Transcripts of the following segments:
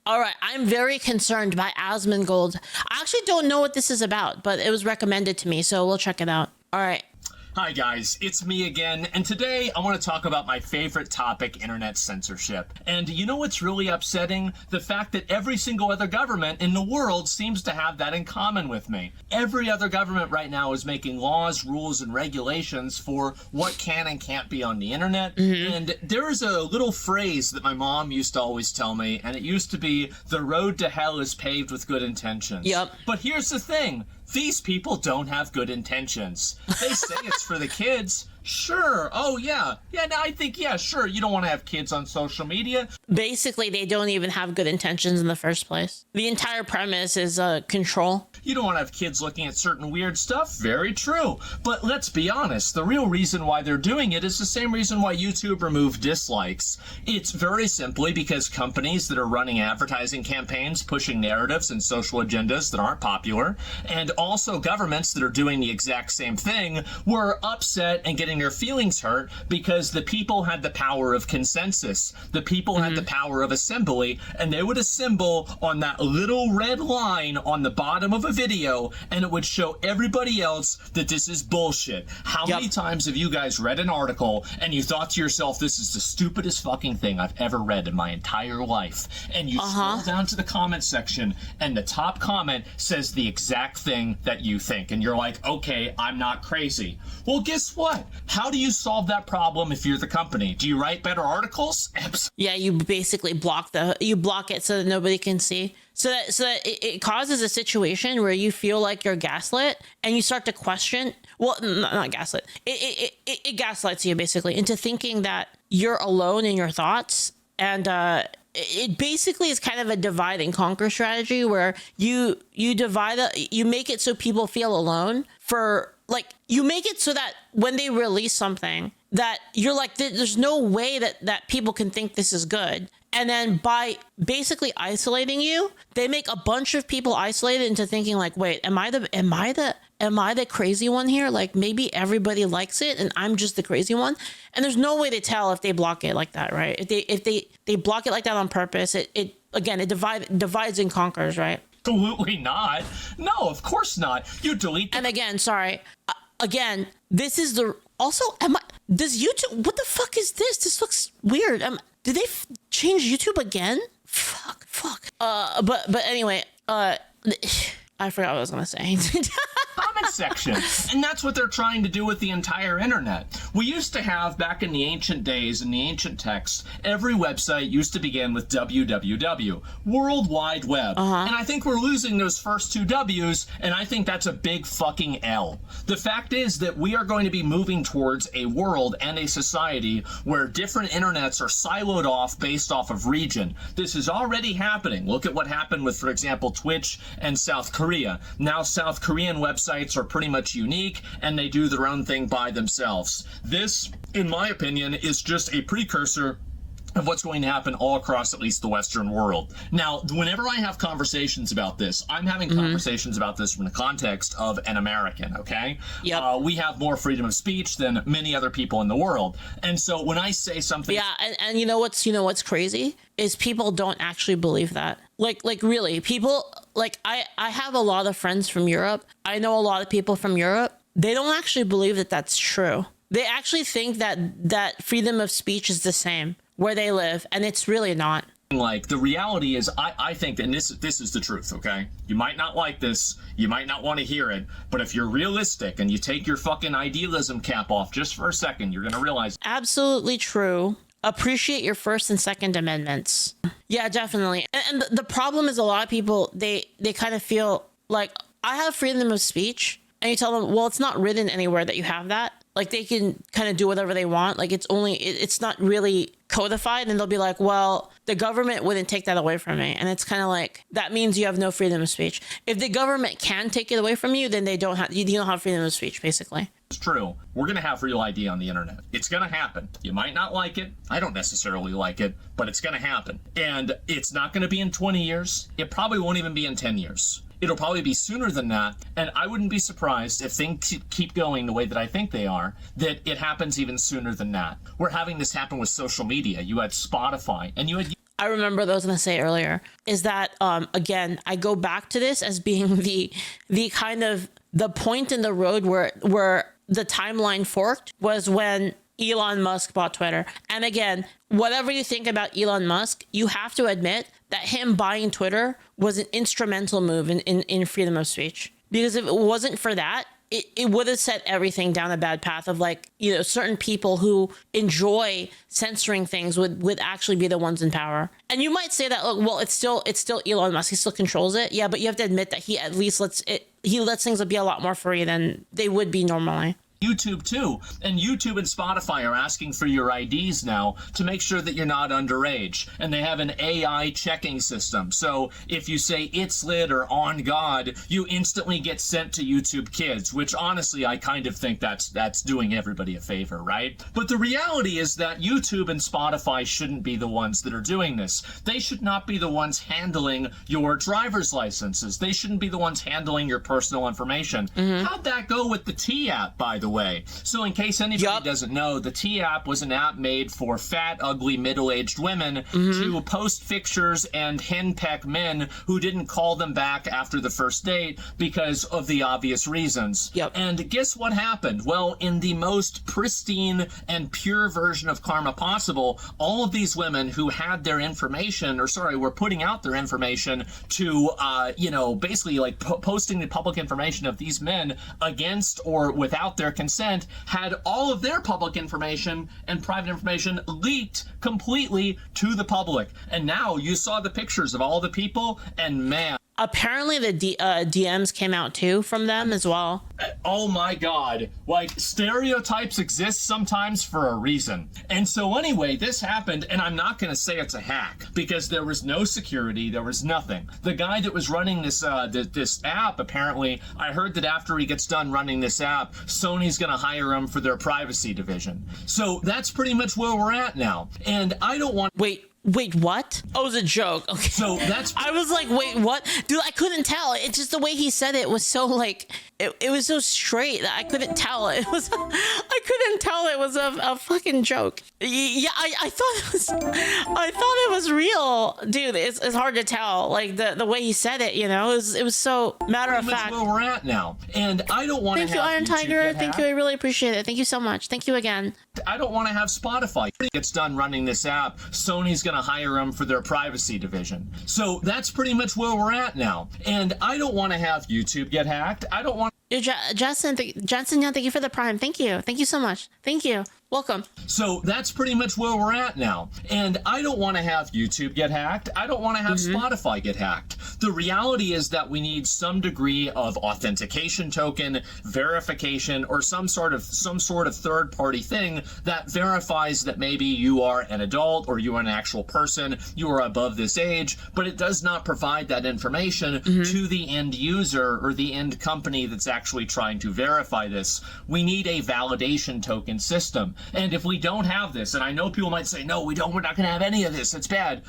All right, I'm very concerned by Asmongold. I actually don't know what this is about, but it was recommended to me, so we'll check it out. All right. Hi guys, it's me again, and today I want to talk about my favorite topic, internet censorship. And you know what's really upsetting? The fact that every single other government in the world seems to have that in common with me. Every other government right now is making laws, rules, and regulations for what can and can't be on the internet. And there is a little phrase that my mom used to always tell me, and it used to be, the road to hell is paved with good intentions. Yep. But here's the thing. These people don't have good intentions. They say it's for the kids. Sure. Oh, yeah. Yeah, no, I think, yeah, sure. You don't want to have kids on social media. Basically, they don't even have good intentions in the first place. The entire premise is control. You don't want to have kids looking at certain weird stuff. Very true. But let's be honest. The real reason why they're doing it is the same reason why YouTube removed dislikes. It's very simply because companies that are running advertising campaigns, pushing narratives and social agendas that aren't popular, and also governments that are doing the exact same thing, were upset and getting their feelings hurt because the people had the power of consensus. The people had the power of assembly, and they would assemble on that little red line on the bottom of a video, and it would show everybody else that this is bullshit. How many times have you guys read an article and you thought to yourself, this is the stupidest fucking thing I've ever read in my entire life? And you scroll down to the comment section, and the top comment says the exact thing that you think, and you're like, okay, I'm not crazy. Well, guess what? How do you solve that problem if you're the company? Do you write better articles? Yeah, you basically block it so that nobody can see. So that it causes a situation where you feel like you're gaslit and you start to question, well, not gaslit. It gaslights you basically into thinking that you're alone in your thoughts. And it basically is kind of a divide and conquer strategy where you make it so people feel alone you make it so that when they release something that you're like, there's no way that people can think this is good. And then by basically isolating you, they make a bunch of people isolated into thinking like, wait, am I the crazy one here? Like maybe everybody likes it and I'm just the crazy one. And there's no way to tell if they block it like that, right? If they block it like that on purpose, it divides and conquers, right? Absolutely not. No, of course not. You delete And again, sorry. Again, this is does YouTube, what the fuck is this? This looks weird. Did they change YouTube again? Fuck. But anyway, I forgot what I was gonna say. comment section. And that's what they're trying to do with the entire internet. We used to have, back in the ancient days, in the ancient texts, every website used to begin with www, World Wide Web. And I think we're losing those first two W's, and I think that's a big fucking L. The fact is that we are going to be moving towards a world and a society where different internets are siloed off based off of region. This is already happening. Look at what happened with, for example, Twitch and South Korea. Now South Korean websites are pretty much unique, and they do their own thing by themselves. This, in my opinion, is just a precursor of what's going to happen all across at least the Western world. Now, whenever I have conversations about this, I'm having conversations about this from the context of an American, okay? Yep. We have more freedom of speech than many other people in the world. And so when I say something... Yeah, and you know what's crazy? Is people don't actually believe that. Like really, people, like, I have a lot of friends from Europe. I know a lot of people from Europe. They don't actually believe that that's true. They actually think that freedom of speech is the same where they live, and it's really not. Like, the reality is, I think, and this is the truth, okay? You might not like this, you might not want to hear it, but if you're realistic and you take your fucking idealism cap off just for a second, you're gonna realize... Absolutely true. Appreciate your First and Second Amendments. Yeah, definitely. And the problem is a lot of people, they kind of feel like, I have freedom of speech, and you tell them, well, it's not written anywhere that you have that. Like, they can kind of do whatever they want. Like, it's not really codified. And they'll be like, well, the government wouldn't take that away from me. And it's kind of like, that means you have no freedom of speech. If the government can take it away from you, then you don't have freedom of speech, basically. It's true. We're going to have real ID on the internet. It's going to happen. You might not like it. I don't necessarily like it, but it's going to happen. And it's not going to be in 20 years. It probably won't even be in 10 years. It'll probably be sooner than that, and I wouldn't be surprised if things keep going the way that I think they are, that it happens even sooner than that. We're having this happen with social media. You had Spotify, and you had... I remember what I was going to say earlier is that, again, I go back to this as being the kind of the point in the road where the timeline forked was when Elon Musk bought Twitter. And again, whatever you think about Elon Musk, you have to admit that him buying Twitter was an instrumental move in freedom of speech. Because if it wasn't for that, it would have set everything down a bad path of like, you know, certain people who enjoy censoring things would actually be the ones in power. And you might say that, look, well, it's still Elon Musk. He still controls it. Yeah, but you have to admit that he at least lets things be a lot more free than they would be normally. YouTube too. And YouTube and Spotify are asking for your IDs now to make sure that you're not underage. And they have an AI checking system. So if you say it's lit or on God, you instantly get sent to YouTube Kids, which honestly, I kind of think that's doing everybody a favor, right? But the reality is that YouTube and Spotify shouldn't be the ones that are doing this. They should not be the ones handling your driver's licenses. They shouldn't be the ones handling your personal information. How'd that go with the T app, by the way? So in case anybody doesn't know, the T app was an app made for fat, ugly, middle-aged women to post pictures and henpeck men who didn't call them back after the first date because of the obvious reasons. And guess what happened? Well, in the most pristine and pure version of karma possible, all of these women who had their information, were putting out their information to, basically like posting the public information of these men against or without their consent, had all of their public information and private information leaked completely to the public. And now you saw the pictures of all the people, and man, apparently the DMs came out too from them as well. Oh my God. Like, stereotypes exist sometimes for a reason. And so anyway, this happened, and I'm not going to say it's a hack because there was no security, there was nothing. The guy that was running this this app, apparently, I heard that after he gets done running this app, Sony's going to hire him for their privacy division. So that's pretty much where we're at now. And I don't want... Wait, what? Oh, it was a joke. Okay. So that's... I was like, wait, what? Dude, I couldn't tell. It's just the way he said it was so like, it was so straight that I couldn't tell. I couldn't tell it was a fucking joke. Yeah, I thought it was real. Dude, it's hard to tell. Like the way he said it, you know, it was so matter of fact. Where we're at now. And I don't want to have... Thank you, Iron Tiger. Thank you. I really appreciate it. Thank you so much. Thank you again. I don't want to have Spotify. When he gets done running this app, Sony's going to hire him for their privacy division. So that's pretty much where we're at now. And I don't want to have YouTube get hacked. I don't want... Johnson, thank you for the Prime. Thank you. Thank you so much. Thank you. Welcome. So that's pretty much where we're at now. And I don't want to have YouTube get hacked. I don't want to have Spotify get hacked. The reality is that we need some degree of authentication token, verification, or some sort of third-party thing that verifies that maybe you are an adult or you are an actual person, you are above this age, but it does not provide that information to the end user or the end company that's actually trying to verify this. We need a validation token system. And if we don't have this, and I know people might say, no, we're not going to have any of this, it's bad.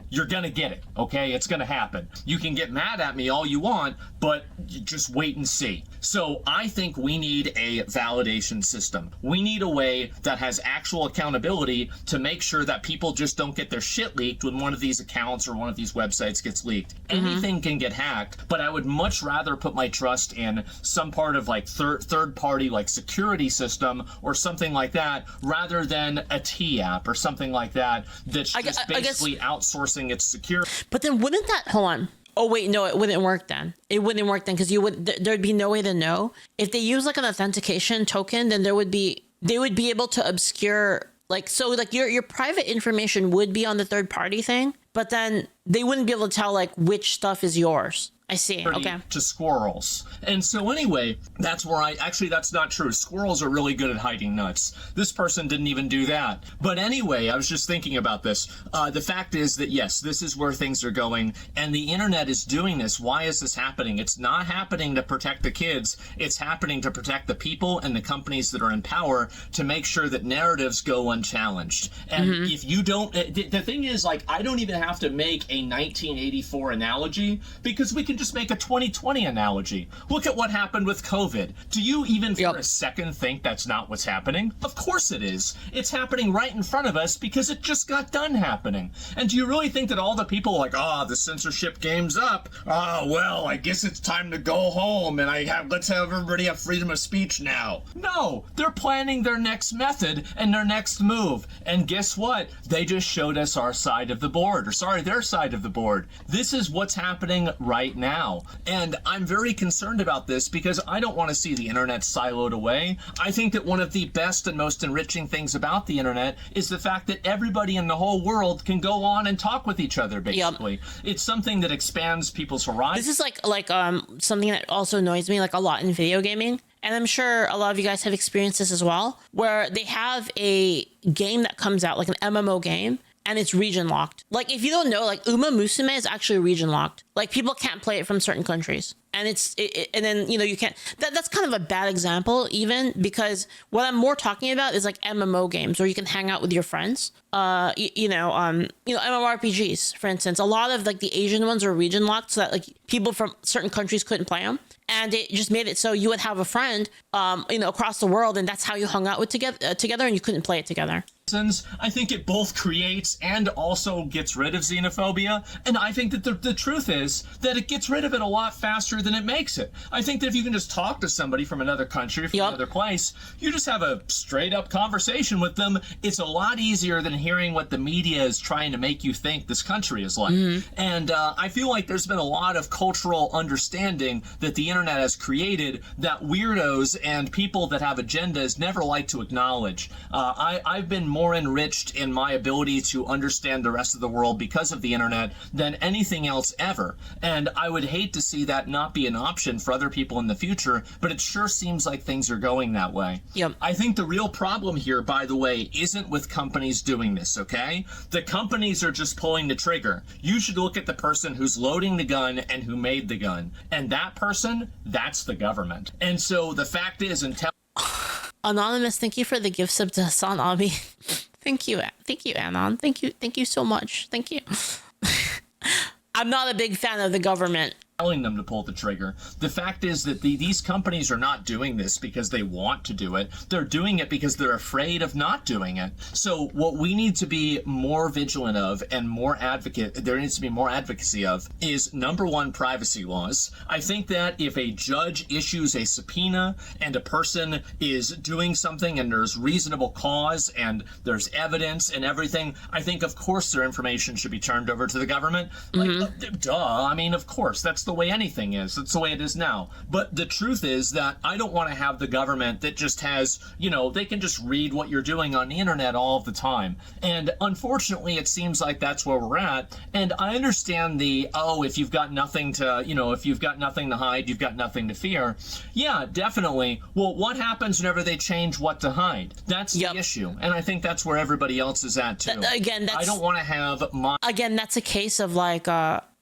You're going to get it, okay? It's going to happen. You can get mad at me all you want, but you just wait and see. So I think we need a validation system. We need a way that has actual accountability to make sure that people just don't get their shit leaked when one of these accounts or one of these websites gets leaked. Anything can get hacked, but I would much rather put my trust in some part of like third party like security system or something like that rather than a T app or something like that that's just basically outsourcing its security. But then wouldn't that... Hold on. Oh, wait, no, it wouldn't work then. It wouldn't work then because there'd be no way to know. If they use like an authentication token, then they would be able to obscure, like, so like your private information would be on the third party thing, but then they wouldn't be able to tell like which stuff is yours. I see. Okay. To squirrels. And so anyway, that's where that's not true. Squirrels are really good at hiding nuts. This person didn't even do that. But anyway, I was just thinking about this. The fact is that yes, this is where things are going and the internet is doing this. Why is this happening? It's not happening to protect the kids. It's happening to protect the people and the companies that are in power to make sure that narratives go unchallenged. And if you don't, the thing is, like, I don't even have to make a 1984 analogy because we can can just make a 2020 analogy. Look at what happened with COVID. Do you even for a second think that's not what's happening? Of course it is. It's happening right in front of us because it just got done happening. And do you really think that all the people are like, the censorship game's up. Well, I guess it's time to go home and let's have everybody have freedom of speech now. No, they're planning their next method and their next move. And guess what? They just showed us our side of the board, their side of the board. This is what's happening right now. And I'm very concerned about this because I don't want to see the internet siloed away. I think that one of the best and most enriching things about the internet is the fact that everybody in the whole world can go on and talk with each other, basically. It's something that expands people's horizons. This is like something that also annoys me like a lot in video gaming. And I'm sure a lot of you guys have experienced this as well, where they have a game that comes out, like an MMO game, and it's region locked. Like, if you don't know, like Uma Musume is actually region locked. Like, people can't play it from certain countries. And and then, you can't, that's kind of a bad example even, because what I'm more talking about is like MMO games where you can hang out with your friends. MMORPGs, for instance, a lot of like the Asian ones are region locked so that like people from certain countries couldn't play them. And it just made it so you would have a friend, across the world, and that's how you hung out with together, and you couldn't play it together. I think it both creates and also gets rid of xenophobia. And I think that the truth is that it gets rid of it a lot faster than it makes it. I think that if you can just talk to somebody from another country, from another place, you just have a straight up conversation with them. It's a lot easier than hearing what the media is trying to make you think this country is like. And I feel like there's been a lot of cultural understanding that the internet has created that weirdos and people that have agendas never like to acknowledge. I've been more enriched in my ability to understand the rest of the world because of the internet than anything else ever. And I would hate to see that not be an option for other people in the future, but it sure seems like things are going that way. I think the real problem here, by the way, isn't with companies doing this, okay? The companies are just pulling the trigger. You should look at the person who's loading the gun and who made the gun. And that person, that's the government. And so the fact is, until Anonymous, thank you for the gift sub to Hassan Abi. Thank you, Anon. Thank you so much. Thank you. I'm not a big fan of the government. Telling them to pull the trigger. The fact is that these companies are not doing this because they want to do it. They're doing it because they're afraid of not doing it. So what we need to be more vigilant of and there needs to be more advocacy of is, number one, privacy laws. I think that if a judge issues a subpoena and a person is doing something and there's reasonable cause and there's evidence and everything, I think of course their information should be turned over to the government. Duh. I mean, of course, that's the way anything is. That's the way it is now. But the truth is that I don't want to have the government that just has, they can just read what you're doing on the internet all of the time. And unfortunately, it seems like that's where we're at. And I understand if you've got nothing to, if you've got nothing to hide, you've got nothing to fear. Yeah, definitely. Well, what happens whenever they change what to hide? That's the issue. And I think that's where everybody else is at too. I don't want to have that's a case of like,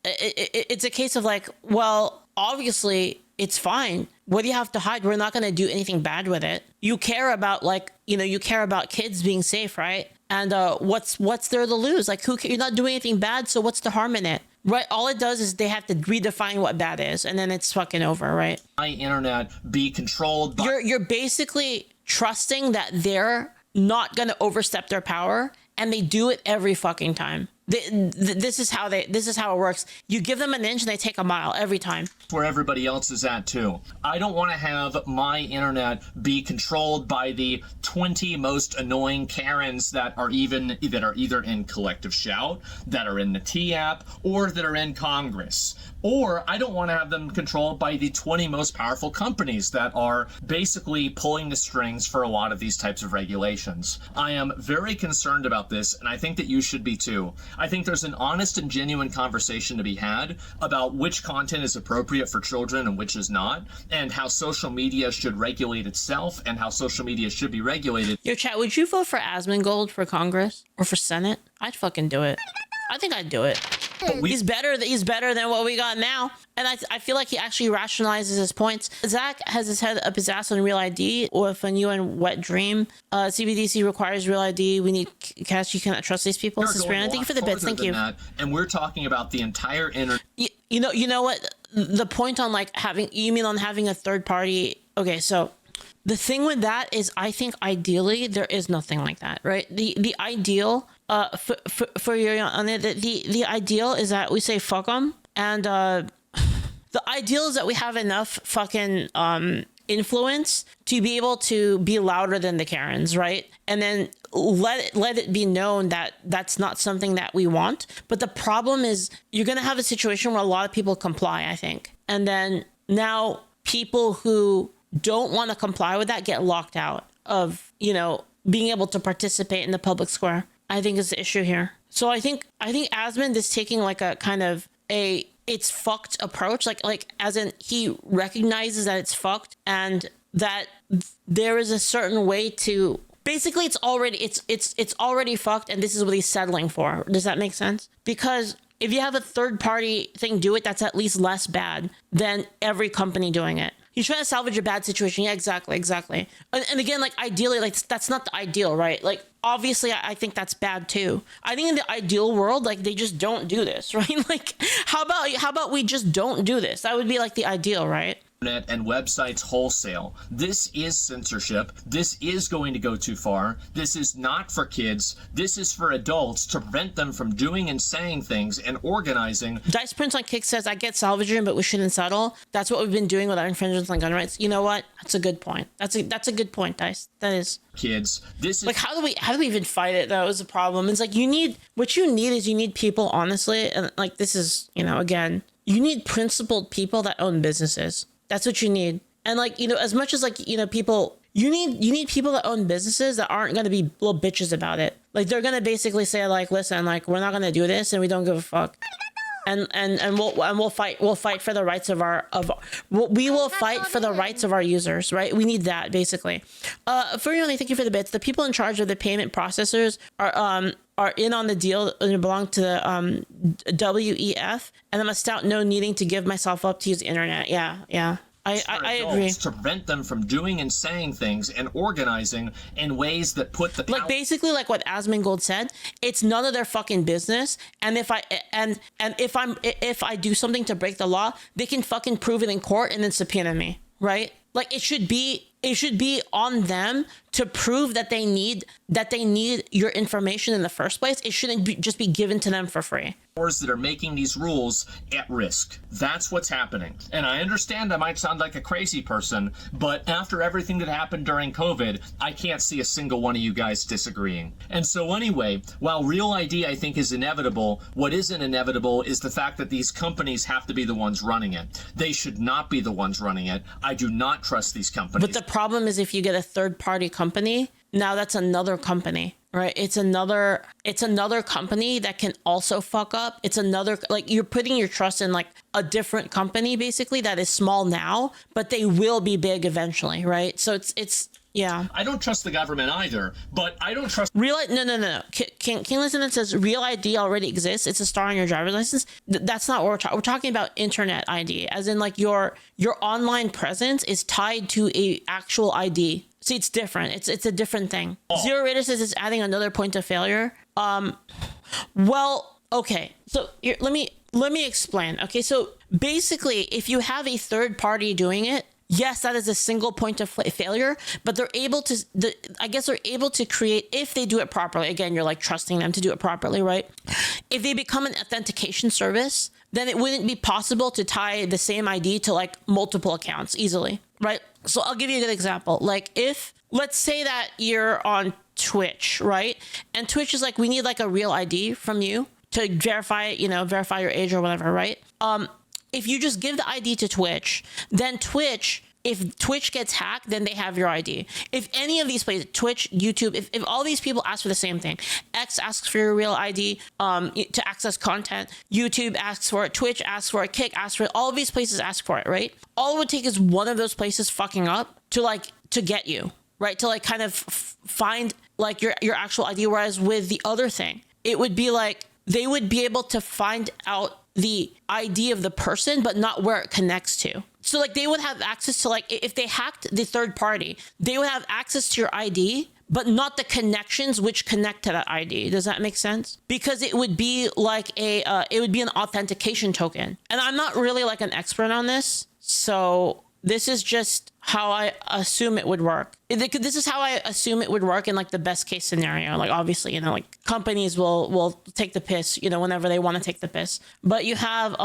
it's a case of like, well, obviously it's fine. What do you have to hide? We're not going to do anything bad with it. You care about you care about kids being safe, right? And what's there to lose? Like, you're not doing anything bad, so what's the harm in it? Right? All it does is they have to redefine what bad is, and then it's fucking over, right? My internet be controlled by... You're basically trusting that they're not going to overstep their power, and they do it every fucking time. This is how it works. You give them an inch and they take a mile every time. Where everybody else is at too. I don't want to have my internet be controlled by the 20 most annoying Karens that are either in Collective Shout, that are in the T app, or that are in Congress. Or I don't want to have them controlled by the 20 most powerful companies that are basically pulling the strings for a lot of these types of regulations. I am very concerned about this, and I think that you should be too. I think there's an honest and genuine conversation to be had about which content is appropriate for children and which is not, and how social media should regulate itself and how social media should be regulated. Yo, chat, would you vote for Asmongold for Congress or for Senate? I'd fucking do it. I think I'd do it. He's better than what we got now. And I feel like he actually rationalizes his points. Zach has his head up his ass on Real ID, or if a new and wet dream. CBDC requires Real ID. We need cash. You cannot trust these people. Thank you for the bits. Thank you. And we're talking about the entire internet. You know what? the point on like having a third party. Okay, so the thing with that is, I think ideally there is nothing like that, right? The ideal for your on it, the ideal is that we say fuck them, and the ideal is that we have enough fucking influence to be able to be louder than the Karens, right? And then let it be known that that's not something that we want. But the problem is you're going to have a situation where a lot of people comply, I think. And then now people who don't want to comply with that get locked out of, being able to participate in the public square, I think is the issue here. So I think Asmond is taking like a kind of it's fucked approach, like as in he recognizes that it's fucked and that there is a certain way to basically it's already fucked, and this is what he's settling for. Does that make sense? Because if you have a third party thing do it, that's at least less bad than every company doing it. He's trying to salvage a bad situation. Yeah, exactly. And again, like ideally, like that's not the ideal, right? Like obviously, I think that's bad too. I think in the ideal world, like they just don't do this, right? Like how about we just don't do this? That would be like the ideal, right? And websites wholesale. This is censorship. This is going to go too far. This is not for kids. This is for adults to prevent them from doing and saying things and organizing. Dice Prince on Kick says, I get salvaging, but we shouldn't settle. That's what we've been doing with our infringements on gun rights. You know what? That's a good point. That's a good point, Dice. That is. Kids, this is like how do we even fight it? That was a problem. It's like you need people, honestly, and like this is, again, you need principled people that own businesses. That's what you need. And like, as much as like, people, you need people that own businesses that aren't going to be little bitches about it. Like they're going to basically say like, listen, like we're not going to do this and we don't give a fuck. And we'll fight for the rights of we will fight for the rights of our users, right? We need that basically. Furioni, thank you for the bits. The people in charge of the payment processors are in on the deal and belong to the WEF, and I'm a stout no needing to give myself up to use the internet. Yeah. I agree. To prevent them from doing and saying things and organizing in ways that put the like basically like what Asmongold said, it's none of their fucking business. And if I do something to break the law, they can fucking prove it in court and then subpoena me, right? Like it should be on them to prove that they need your information in the first place. It shouldn't just be given to them for free. That are making these rules at risk. That's what's happening. And I understand I might sound like a crazy person, but after everything that happened during COVID, I can't see a single one of you guys disagreeing. And so anyway, while Real ID I think is inevitable, what isn't inevitable is the fact that these companies have to be the ones running it. They should not be the ones running it. I do not trust these companies. But the problem is if you get a third party company, now that's another company. Right. It's another company that can also fuck up. It's another, like you're putting your trust in like a different company, basically, that is small now, but they will be big eventually. Right. So it's yeah. I don't trust the government either, but I don't trust no. King Listener says Real ID already exists. It's a star on your driver's license. That's not what we're talking. We're talking about internet ID, as in like your online presence is tied to a actual ID. See, it's different. It's a different thing. Zero Raider says it's adding another point of failure. Well, okay. So here, let me explain. Okay, so basically, if you have a third party doing it, yes, that is a single point of failure. But they're able to. I guess they're able to create, if they do it properly. Again, you're like trusting them to do it properly, right? If they become an authentication service, then it wouldn't be possible to tie the same ID to like multiple accounts easily, right? So I'll give you a good example. Like if, let's say that you're on Twitch, right? And Twitch is like, we need like a real ID from you to verify, verify your age or whatever, right? If you just give the ID to Twitch, then if Twitch gets hacked, then they have your ID. If any of these places, Twitch, YouTube, if all these people ask for the same thing, X asks for your real ID to access content, YouTube asks for it, Twitch asks for it, Kick asks for it, all of these places ask for it, right? All it would take is one of those places fucking up to get you, right? To like kind of find like your actual ID. Whereas with the other thing, it would be like they would be able to find out the ID of the person, but not where it connects to. So like they would have access to, like, if they hacked the third party, they would have access to your ID, but not the connections which connect to that ID. Does that make sense? Because it would be like it would be an authentication token. And I'm not really like an expert on this, so this is just how I assume it would work. This is how I assume it would work in like the best case scenario. Like obviously, like companies will take the piss, whenever they want to take the piss. But you have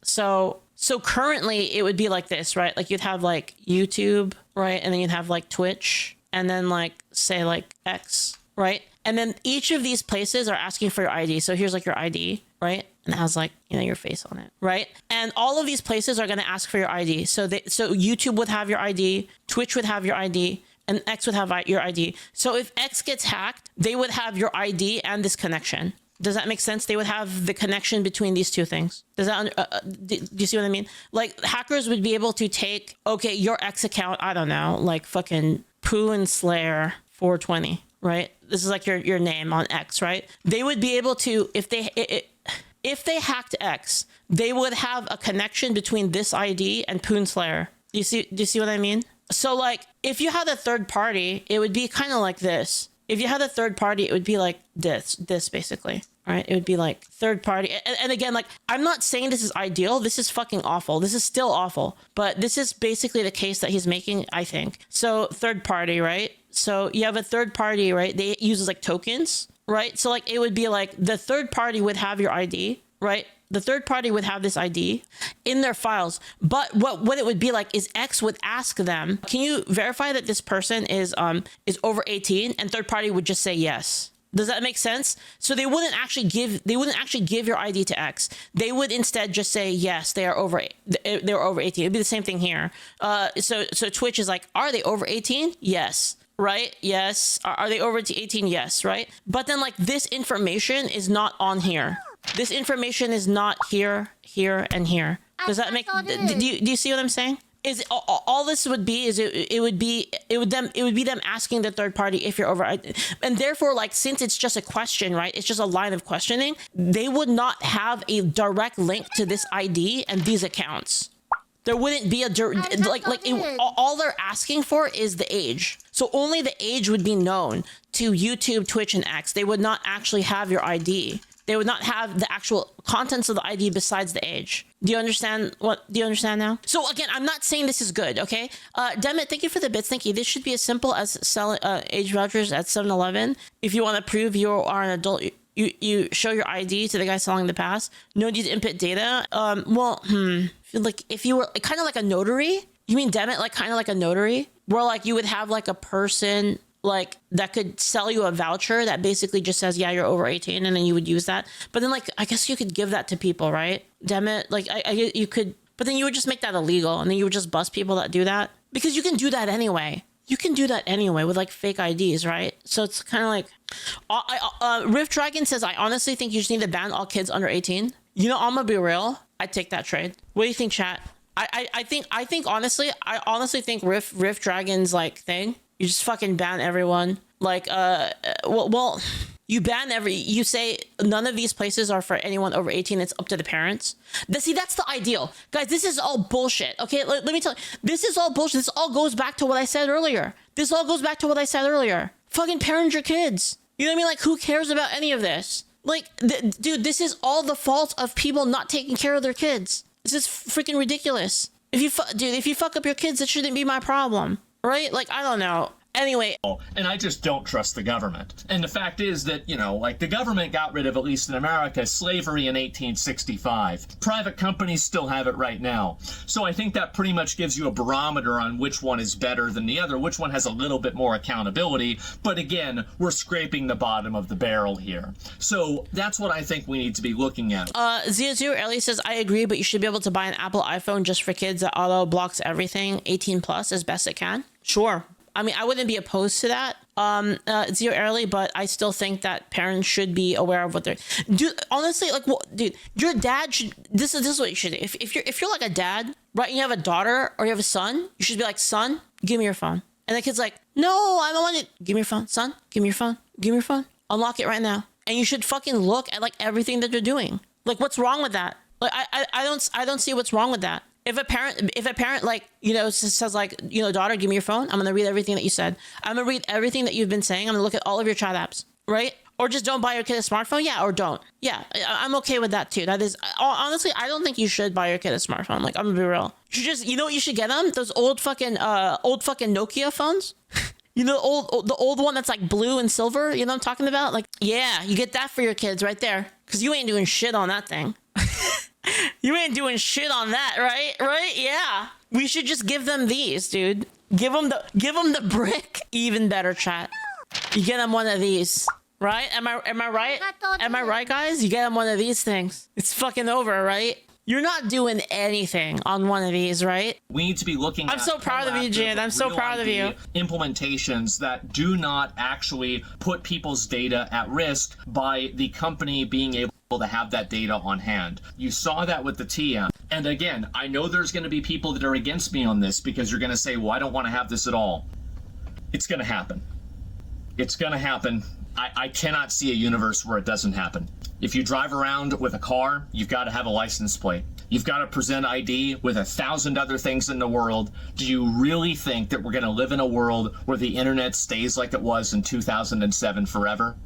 so currently it would be like this, right? Like you'd have like YouTube, right? And then you'd have like Twitch, and then like say like X, right? And then each of these places are asking for your ID. So here's like your ID, right? And it has like, your face on it, right? And all of these places are going to ask for your ID. So YouTube would have your ID, Twitch would have your ID, and X would have your ID. So if X gets hacked, they would have your ID and this connection. Does that make sense? They would have the connection between these two things. Does that, do you see what I mean? Like hackers would be able to take, okay, your X account, I don't know, like fucking Poo and Slayer 420, right? This is like your name on X, right? They would be able to, if they hacked X, they would have a connection between this ID and Poonslayer. Do you see what I mean? So like, if you had a third party, it would be kind of like this. If you had a third party, it would be like this basically, right? It would be like third party. And again, like, I'm not saying this is ideal. This is fucking awful. This is still awful. But this is basically the case that he's making, I think. So third party, right? So you have a third party, right? They use like tokens, right? So like, it would be like the third party would have your ID, right? The third party would have this ID in their files. But what it would be like is X would ask them, can you verify that this person is over 18? And third party would just say yes. Does that make sense? So they wouldn't actually give your ID to X. They would instead just say yes, they're over 18. It'd be the same thing here. So Twitch is like, are they over 18? Yes. Right? Yes. Are they over 18? Yes. Right? But then like this information is not on here. This information is not here, and here. Does that make? Do you see what I'm saying? Is all this would be is it would be them asking the third party if you're over, and therefore like since it's just a question, right? It's just a line of questioning. They would not have a direct link to this ID and these accounts. There wouldn't be all they're asking for is the age. So only the age would be known to YouTube, Twitch, and X. They would not actually have your ID. They would not have the actual contents of the ID besides the age. Do you understand now? So again, I'm not saying this is good, okay? Demet, thank you for the bits. Thank you. This should be as simple as selling age vouchers at 7-Eleven. If you want to prove you are an adult, you show your ID to the guy selling the pass. No need to input data. Like if you were kind of like a notary, you mean Demet, like kind of like a notary, where like you would have like a person like that could sell you a voucher that basically just says, yeah, you're over 18, and then you would use that. But then like, I guess you could give that to people, right? Damn it. Like you could, but then you would just make that illegal, and then you would just bust people that do that, because you can do that anyway. You can do that anyway with like fake IDs, right? So it's kind of like, Rift Dragon says, I honestly think you just need to ban all kids under 18. I'm gonna be real. I'd take that trade. What do you think, chat? I think honestly, I honestly think Rift Dragon's like thing, you just fucking ban everyone. Like, you say none of these places are for anyone over 18. It's up to the parents. That's the ideal. Guys, this is all bullshit. Okay, let me tell you. This is all bullshit. This all goes back to what I said earlier. Fucking parent your kids. You know what I mean? Like, who cares about any of this? Like, dude, this is all the fault of people not taking care of their kids. This is freaking ridiculous. If you fuck up your kids, it shouldn't be my problem. Right? Like, I don't know. Anyway. And I just don't trust the government. And the fact is that, like the government got rid of, at least in America, slavery in 1865. Private companies still have it right now. So I think that pretty much gives you a barometer on which one is better than the other, which one has a little bit more accountability. But again, we're scraping the bottom of the barrel here. So that's what I think we need to be looking at. Zero Ellie says, I agree, but you should be able to buy an Apple iPhone just for kids that auto blocks everything 18 plus as best it can. Sure. I mean, I wouldn't be opposed to that, Zero Early, but I still think that parents should be aware of what they're. Dude, honestly, like, dude, your dad should. This is what you should do. If you're like a dad, right? And you have a daughter or you have a son, you should be like, son, give me your phone. And the kid's like, no, I don't want it. Give me your phone, son. Give me your phone. Give me your phone. Unlock it right now. And you should fucking look at like everything that they're doing. Like, what's wrong with that? Like, I don't see what's wrong with that. If a parent like, you know, says like, you know, daughter, give me your phone. I'm going to read everything that you said. I'm going to read everything that you've been saying. I'm going to look at all of your chat apps, right? Or just don't buy your kid a smartphone. Yeah. Or don't. Yeah. I'm okay with that too. That is, honestly, I don't think you should buy your kid a smartphone. Like, I'm gonna be real. You should just, you know what you should get them? Those old fucking Nokia phones. You know, the old one that's like blue and silver. You know what I'm talking about? Like, yeah, you get that for your kids right there. Cause you ain't doing shit on that thing. You ain't doing shit on that, right? Right? Yeah. We should just give them these, dude. Give them the brick. Even better, chat. You get them one of these, right? Am I right? Am I right, guys? You get them one of these things. It's fucking over, right? You're not doing anything on one of these, right? We need to be looking at... I'm so proud of you, Jan. I'm so proud of you. Implementations that do not actually put people's data at risk by the company being able to have that data on hand. You saw that with the TM. And again, I know there's going to be people that are against me on this because you're going to say, well, I don't want to have this at all. It's going to happen. It's going to happen. I cannot see a universe where it doesn't happen. If you drive around with a car, you've got to have a license plate. You've got to present ID with 1,000 other things in the world. Do you really think that we're going to live in a world where the internet stays like it was in 2007 forever?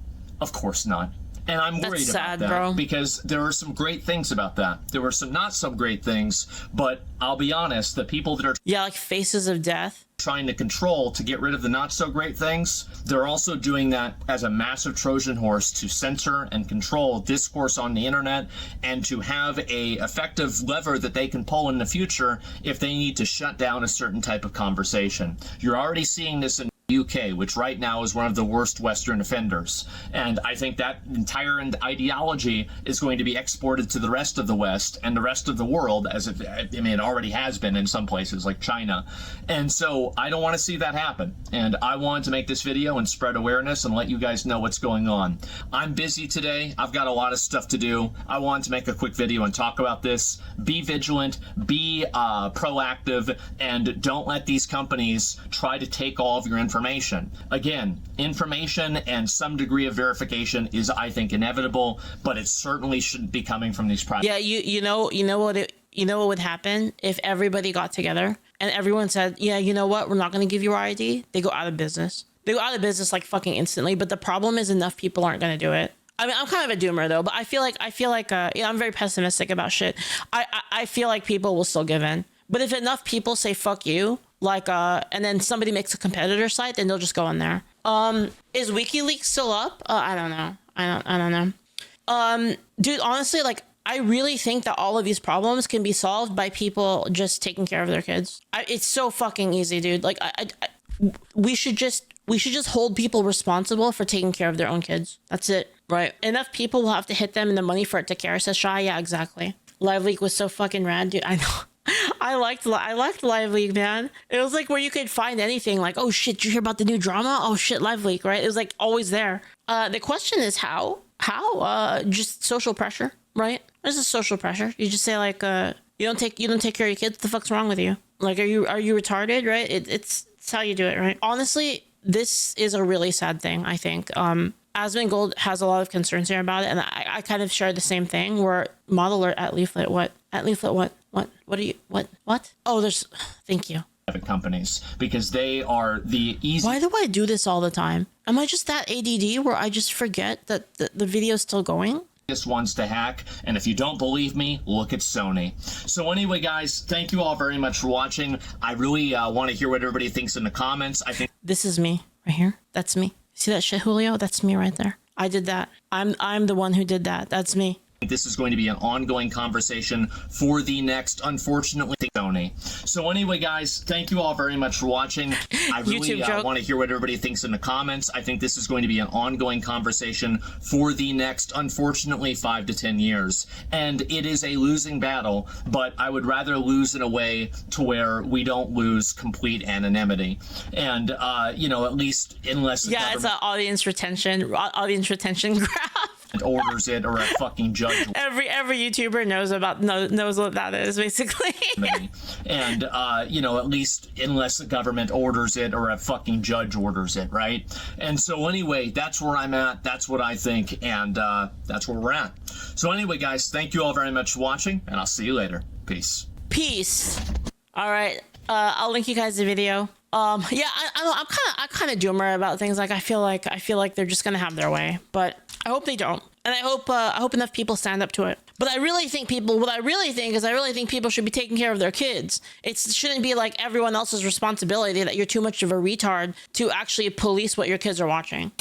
Of course not. And I'm worried about that, bro, because there are some great things about that. There were some not so great things, but I'll be honest, the people that are like faces of death trying to control to get rid of the not so great things, they're also doing that as a massive Trojan horse to censor and control discourse on the internet and to have a effective lever that they can pull in the future if they need to shut down a certain type of conversation. You're already seeing this in UK, which right now is one of the worst Western offenders. And I think that entire ideology is going to be exported to the rest of the West and the rest of the world, as it already has been in some places like China. And so I don't want to see that happen. And I wanted to make this video and spread awareness and let you guys know what's going on. I'm busy today. I've got a lot of stuff to do. I wanted to make a quick video and talk about this. Be vigilant, be proactive, and don't let these companies try to take all of your information. Again, information and some degree of verification is, I think, inevitable, but it certainly shouldn't be coming from these private. Yeah, you know what would happen if everybody got together and everyone said, yeah, you know what, we're not going to give you our ID. They go out of business. They go out of business like fucking instantly. But the problem is enough people aren't going to do it. I mean, I'm kind of a doomer though, but I feel like I'm very pessimistic about shit. I feel like people will still give in. But if enough people say fuck you, like and then somebody makes a competitor site, then they'll just go in there. Is WikiLeaks still up? I don't know. I don't know. Dude, honestly, like I really think that all of these problems can be solved by people just taking care of their kids. It's so fucking easy, dude. Like we should just hold people responsible for taking care of their own kids. That's it, right? Enough people will have to hit them in the money for it to care, says Shy. Yeah, exactly. Leaflit was so fucking rad, dude. I know. I liked Leaflit, man. It was like where you could find anything. Like, oh shit, did you hear about the new drama? Oh shit, Leaflit, right? It was like always there. The question is how? Just social pressure, right? This is social pressure. You just say like, you don't take care of your kids. What the fuck's wrong with you? Like, are you retarded? Right? It's how you do it, right? Honestly, this is a really sad thing. I think. Asmongold has a lot of concerns here about it, and I kind of share the same thing. Where modeler at Leaflit, what? At Leaflit, what? What are you? What? Oh, there's. Thank you. Companies, because they are the easy. Why do I do this all the time? Am I just that ADD where I just forget that the video's still going? Ones to hack, and if you don't believe me, look at Sony. So anyway, guys, thank you all very much for watching. I really want to hear what everybody thinks in the comments. I think this is me right here. That's me. See that shit, Julio? That's me right there. I did that. I'm the one who did that. That's me. This is going to be an ongoing conversation for the next, unfortunately, Sony. So anyway, guys, thank you all very much for watching. I really want to hear what everybody thinks in the comments. I think this is going to be an ongoing conversation for the next, unfortunately, 5 to 10 years. And it is a losing battle, but I would rather lose in a way to where we don't lose complete anonymity. And, at least unless... Yeah, it's an audience retention graph. Orders it, or a fucking judge. Every YouTuber knows what that is, basically. And at least unless the government orders it or a fucking judge orders it, right? And so anyway, that's where I'm at. That's what I think, and that's where we're at. So anyway, guys, thank you all very much for watching, and I'll see you later. Peace. Peace. All right. I'll link you guys the video. Yeah, I'm kind of doomer about things. Like I feel like they're just gonna have their way, but I hope they don't. And I hope enough people stand up to it. But I really think what I really think people should be taking care of their kids. It shouldn't be like everyone else's responsibility that you're too much of a retard to actually police what your kids are watching.